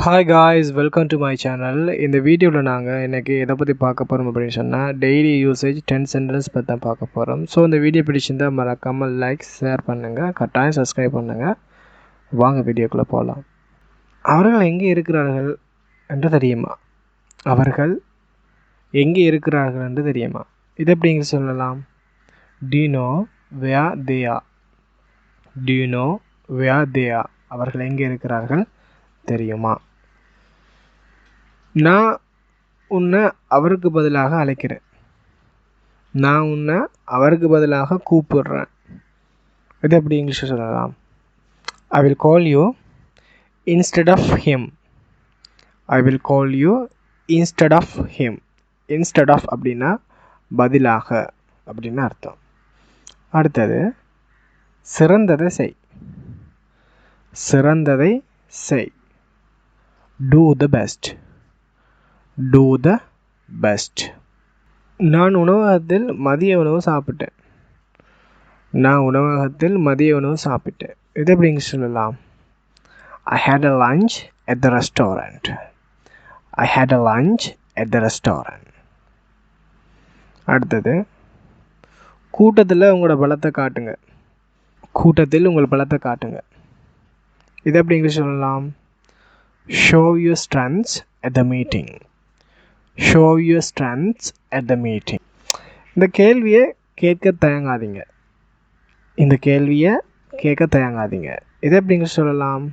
Hi guys, welcome to my channel. இந்த வீடியோவில் நாங்கள் இன்றைக்கி எதை பற்றி பார்க்க போகிறோம் அப்படின்னு சொன்னால் டெய்லி யூசேஜ் 10 சென்டென்ஸ் பற்றி தான் பார்க்க போகிறோம். ஸோ இந்த வீடியோ பிடிச்சிருந்தால் மறக்காமல் லைக் ஷேர் பண்ணுங்கள், கட்டாயம் சப்ஸ்கிரைப் பண்ணுங்கள். வாங்க வீடியோக்குள்ளே போகலாம். அவர்கள் எங்கே இருக்கிறார்கள் என்று தெரியுமா? அவர்கள் எங்கே இருக்கிறார்கள் என்று தெரியுமா? இது எப்படிங்க சொல்லலாம்? Do you know where they are? Do you know where they are? அவர்கள் எங்கே இருக்கிறார்கள் தெரியுமா? நான் உன்னை அவருக்கு பதிலாக அழைக்கிறேன். நான் உன்னை அவருக்கு பதிலாக கூப்பிடுறேன். இது எப்படி இங்கிலீஷில் சொல்லலாம்? I will call you instead of him. I will call you instead of him. Instead of அப்படின்னா பதிலாக அப்படின்னு அர்த்தம். அடுத்தது சிறந்ததை செய். சிறந்ததை செய். Do the best. Do the best. நான் உணவகத்தில் மதிய உணவு சாப்பிட்டேன். நான் உணவகத்தில் மதிய உணவு சாப்பிட்டேன். இது எப்படிங்க சொல்லலாம்? I had a lunch at the restaurant. I had a lunch at the restaurant. அடுத்தது கூட்டத்தில் உங்களோட பலத்தை காட்டுங்க. கூட்டத்தில் உங்கள் பலத்தை காட்டுங்க. இது எப்படி இங்கிலீஷ் சொல்லலாம்? Show your strengths at the meeting. Show your strengths at the meeting. இந்த கேள்வியை கேட்க தயங்காதீங்க. இந்த கேள்வியை கேட்க தயங்காதீங்க. இதை எப்படிங்க சொல்லலாம்?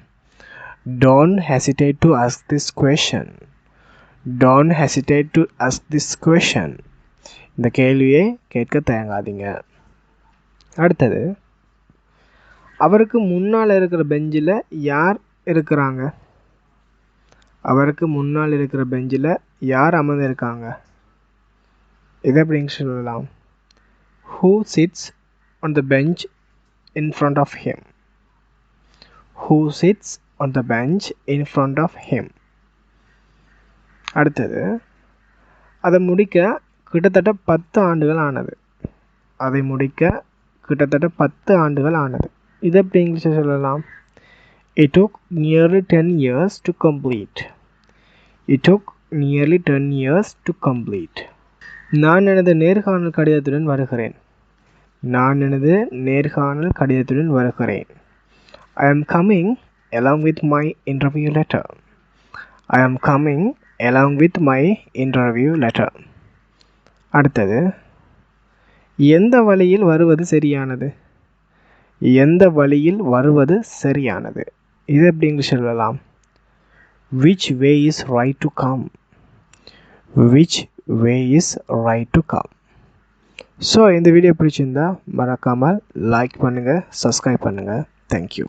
Don't hesitate to ask this question. Don't hesitate to ask this question. இந்த கேள்வியை கேட்க தயங்காதீங்க. அடுத்தது அவருக்கு முன்னால் இருக்கிற பெஞ்சில் யார் இருக்கிறாங்க? அவருக்கு முன்னால் இருக்கிற பெஞ்சில் யார் அமர்ந்திருக்காங்க? இதை எப்படிங்க சொல்லலாம்? Who sits on the bench in front of him? Who sits on the bench in front of him? அடுத்தது அதை முடிக்க கிட்டத்தட்ட 10 ஆண்டுகள் ஆனது. அதை முடிக்க கிட்டத்தட்ட 10 ஆண்டுகள் ஆனது. இதை எப்படி இங்கிலீஷில் சொல்லலாம்? It took nearly 10 years to complete. It took nearly 10 years to complete. நான் எனது நேர்காணல் கடிதத்துடன் வருகிறேன். நான் எனது நேர்காணல் கடிதத்துடன் வருகிறேன். I am coming along with my interview letter. I am coming along with my interview letter. அடுத்தது எந்த வழியில் வருவது சரியானது? எந்த வழியில் வருவது சரியானது? இது எப்படி இங்கிலீஷ் சொல்லலாம்? Which way is right to come? Which way is right to come? So இந்த வீடியோ பிடிச்சிருந்தா மறக்காமல் லைக் பண்ணுங்கள், சப்ஸ்கிரைப் பண்ணுங்கள். தேங்க்யூ.